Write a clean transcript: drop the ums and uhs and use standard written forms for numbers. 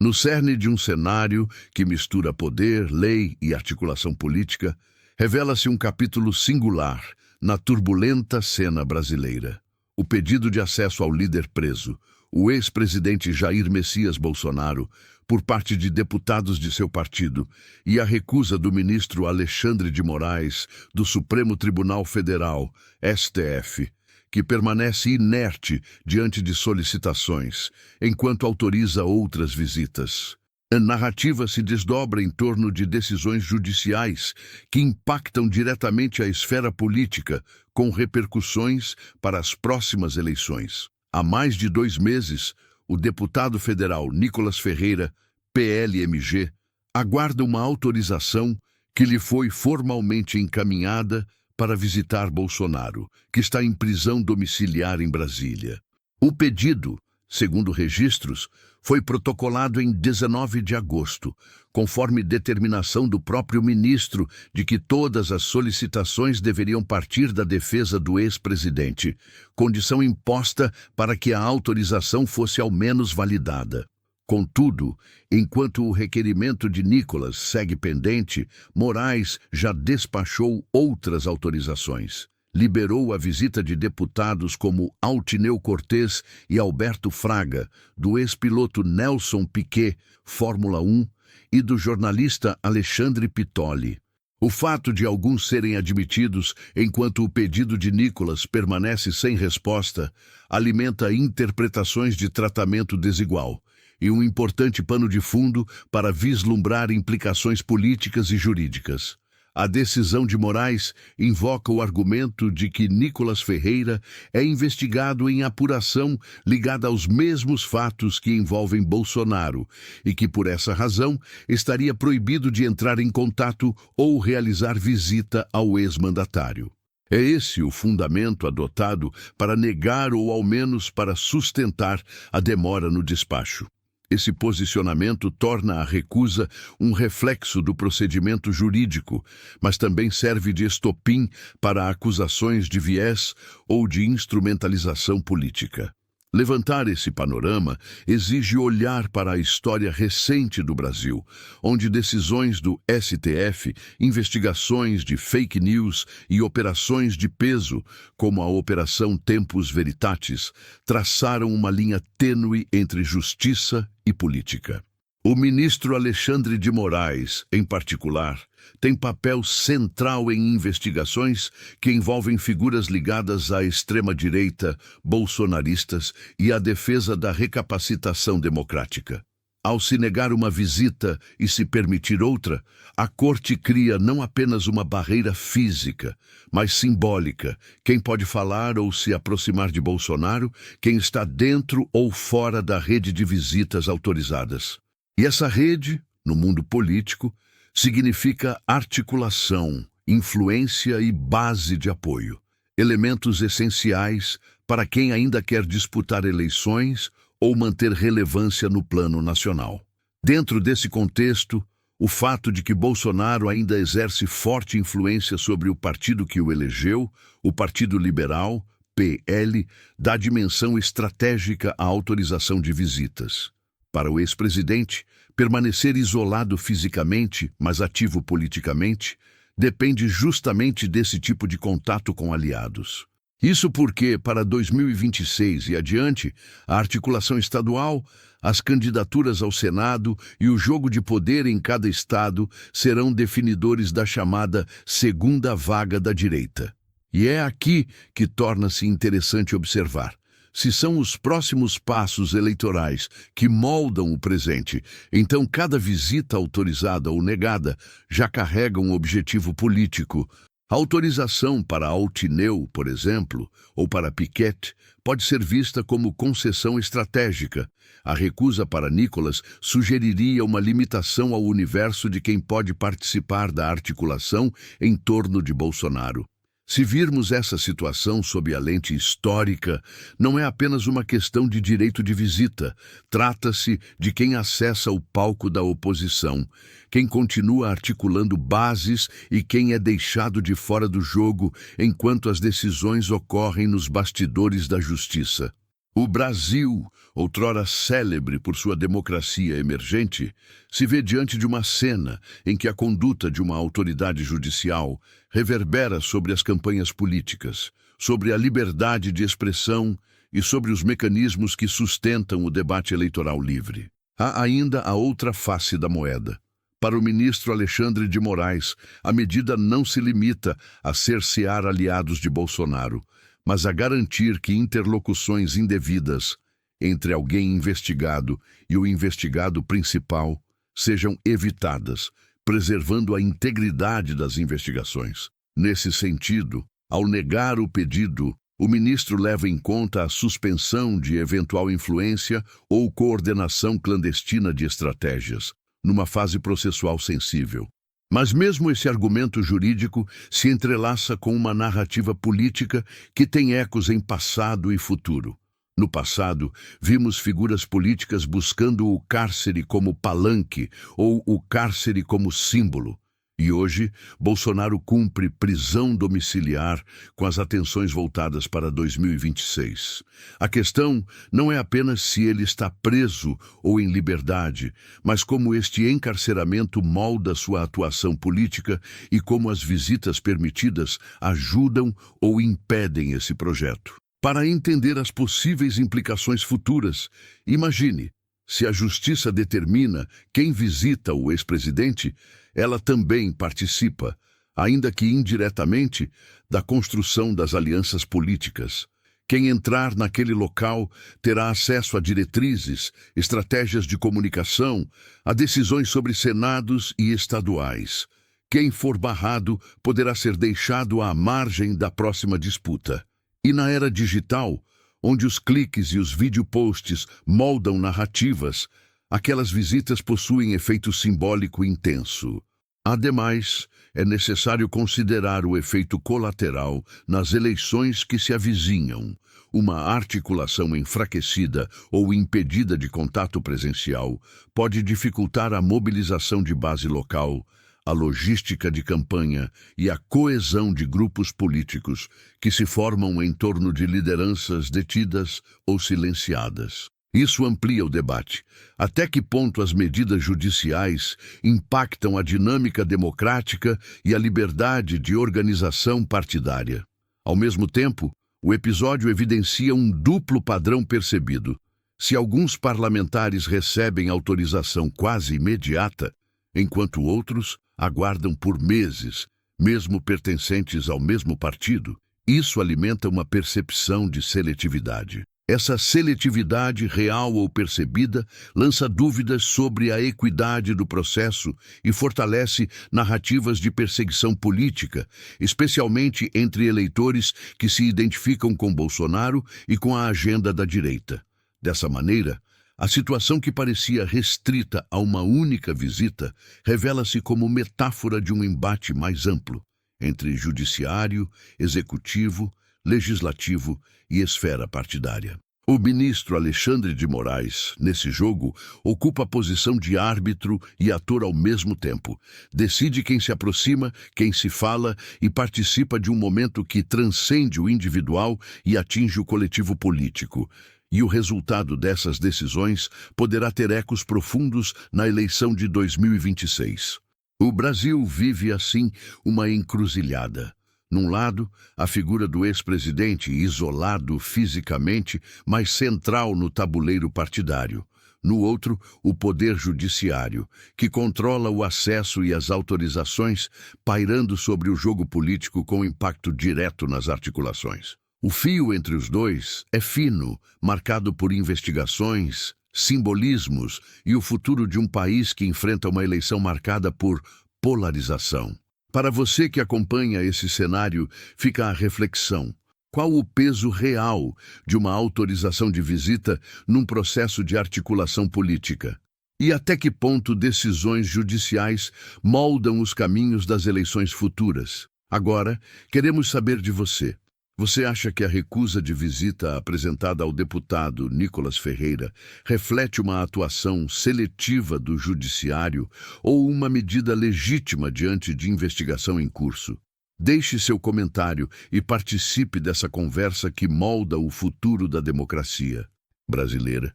No cerne de um cenário que mistura poder, lei e articulação política, revela-se um capítulo singular na turbulenta cena brasileira. O pedido de acesso ao líder preso, o ex-presidente Jair Messias Bolsonaro, por parte de deputados de seu partido, e a recusa do ministro Alexandre de Moraes, do Supremo Tribunal Federal, STF, que permanece inerte diante de solicitações, enquanto autoriza outras visitas. A narrativa se desdobra em torno de decisões judiciais que impactam diretamente a esfera política, com repercussões para as próximas eleições. Há mais de 2 meses, o deputado federal Nicolas Ferreira, PLMG, aguarda uma autorização que lhe foi formalmente encaminhada para visitar Bolsonaro, que está em prisão domiciliar em Brasília. O pedido, segundo registros, foi protocolado em 19 de agosto, conforme determinação do próprio ministro de que todas as solicitações deveriam partir da defesa do ex-presidente, condição imposta para que a autorização fosse ao menos validada. Contudo, enquanto o requerimento de Nicolas segue pendente, Moraes já despachou outras autorizações. Liberou a visita de deputados como Altineu Cortez e Alberto Fraga, do ex-piloto Nelson Piquet, Fórmula 1, e do jornalista Alexandre Pitoli. O fato de alguns serem admitidos enquanto o pedido de Nicolas permanece sem resposta alimenta interpretações de tratamento desigual e um importante pano de fundo para vislumbrar implicações políticas e jurídicas. A decisão de Moraes invoca o argumento de que Nicolas Ferreira é investigado em apuração ligada aos mesmos fatos que envolvem Bolsonaro e que, por essa razão, estaria proibido de entrar em contato ou realizar visita ao ex-mandatário. É esse o fundamento adotado para negar ou, ao menos, para sustentar a demora no despacho. Esse posicionamento torna a recusa um reflexo do procedimento jurídico, mas também serve de estopim para acusações de viés ou de instrumentalização política. Levantar esse panorama exige olhar para a história recente do Brasil, onde decisões do STF, investigações de fake news e operações de peso, como a Operação Tempus Veritatis, traçaram uma linha tênue entre justiça e política. O ministro Alexandre de Moraes, em particular, tem papel central em investigações que envolvem figuras ligadas à extrema-direita, bolsonaristas e à defesa da recapacitação democrática. Ao se negar uma visita e se permitir outra, a Corte cria não apenas uma barreira física, mas simbólica. Quem pode falar ou se aproximar de Bolsonaro, quem está dentro ou fora da rede de visitas autorizadas. E essa rede, no mundo político, significa articulação, influência e base de apoio, elementos essenciais para quem ainda quer disputar eleições ou manter relevância no plano nacional. Dentro desse contexto, o fato de que Bolsonaro ainda exerce forte influência sobre o partido que o elegeu, o Partido Liberal, PL, dá dimensão estratégica à autorização de visitas. Para o ex-presidente, permanecer isolado fisicamente, mas ativo politicamente, depende justamente desse tipo de contato com aliados. Isso porque, para 2026 e adiante, a articulação estadual, as candidaturas ao Senado e o jogo de poder em cada estado serão definidores da chamada segunda vaga da direita. E é aqui que torna-se interessante observar. Se são os próximos passos eleitorais que moldam o presente, então cada visita autorizada ou negada já carrega um objetivo político. A autorização para Altineu, por exemplo, ou para Piquet, pode ser vista como concessão estratégica. A recusa para Nicolas sugeriria uma limitação ao universo de quem pode participar da articulação em torno de Bolsonaro. Se virmos essa situação sob a lente histórica, não é apenas uma questão de direito de visita. Trata-se de quem acessa o palco da oposição, quem continua articulando bases e quem é deixado de fora do jogo enquanto as decisões ocorrem nos bastidores da justiça. O Brasil, outrora célebre por sua democracia emergente, se vê diante de uma cena em que a conduta de uma autoridade judicial reverbera sobre as campanhas políticas, sobre a liberdade de expressão e sobre os mecanismos que sustentam o debate eleitoral livre. Há ainda a outra face da moeda. Para o ministro Alexandre de Moraes, a medida não se limita a cercear aliados de Bolsonaro, mas a garantir que interlocuções indevidas entre alguém investigado e o investigado principal sejam evitadas, preservando a integridade das investigações. Nesse sentido, ao negar o pedido, o ministro leva em conta a suspensão de eventual influência ou coordenação clandestina de estratégias, numa fase processual sensível. Mas mesmo esse argumento jurídico se entrelaça com uma narrativa política que tem ecos em passado e futuro. No passado, vimos figuras políticas buscando o cárcere como palanque ou o cárcere como símbolo. E hoje, Bolsonaro cumpre prisão domiciliar com as atenções voltadas para 2026. A questão não é apenas se ele está preso ou em liberdade, mas como este encarceramento molda sua atuação política e como as visitas permitidas ajudam ou impedem esse projeto. Para entender as possíveis implicações futuras, imagine, se a justiça determina quem visita o ex-presidente, ela também participa, ainda que indiretamente, da construção das alianças políticas. Quem entrar naquele local terá acesso a diretrizes, estratégias de comunicação, a decisões sobre senados e estaduais. Quem for barrado poderá ser deixado à margem da próxima disputa. E na era digital, onde os cliques e os videoposts moldam narrativas, aquelas visitas possuem efeito simbólico intenso. Ademais, é necessário considerar o efeito colateral nas eleições que se avizinham. Uma articulação enfraquecida ou impedida de contato presencial pode dificultar a mobilização de base local, a logística de campanha e a coesão de grupos políticos que se formam em torno de lideranças detidas ou silenciadas. Isso amplia o debate. Até que ponto as medidas judiciais impactam a dinâmica democrática e a liberdade de organização partidária? Ao mesmo tempo, o episódio evidencia um duplo padrão percebido. Se alguns parlamentares recebem autorização quase imediata, enquanto outros aguardam por meses, mesmo pertencentes ao mesmo partido, isso alimenta uma percepção de seletividade. Essa seletividade, real ou percebida, lança dúvidas sobre a equidade do processo e fortalece narrativas de perseguição política, especialmente entre eleitores que se identificam com Bolsonaro e com a agenda da direita. Dessa maneira, a situação que parecia restrita a uma única visita revela-se como metáfora de um embate mais amplo entre judiciário, executivo, legislativo e esfera partidária. O ministro Alexandre de Moraes, nesse jogo, ocupa a posição de árbitro e ator ao mesmo tempo. Decide quem se aproxima, quem se fala e participa de um momento que transcende o individual e atinge o coletivo político. E o resultado dessas decisões poderá ter ecos profundos na eleição de 2026. O Brasil vive, assim, uma encruzilhada. Num lado, a figura do ex-presidente isolado fisicamente, mas central no tabuleiro partidário. No outro, o poder judiciário, que controla o acesso e as autorizações, pairando sobre o jogo político com impacto direto nas articulações. O fio entre os dois é fino, marcado por investigações, simbolismos e o futuro de um país que enfrenta uma eleição marcada por polarização. Para você que acompanha esse cenário, fica a reflexão. Qual o peso real de uma autorização de visita num processo de articulação política? E até que ponto decisões judiciais moldam os caminhos das eleições futuras? Agora, queremos saber de você. Você acha que a recusa de visita apresentada ao deputado Nicolas Ferreira reflete uma atuação seletiva do judiciário ou uma medida legítima diante de investigação em curso? Deixe seu comentário e participe dessa conversa que molda o futuro da democracia brasileira.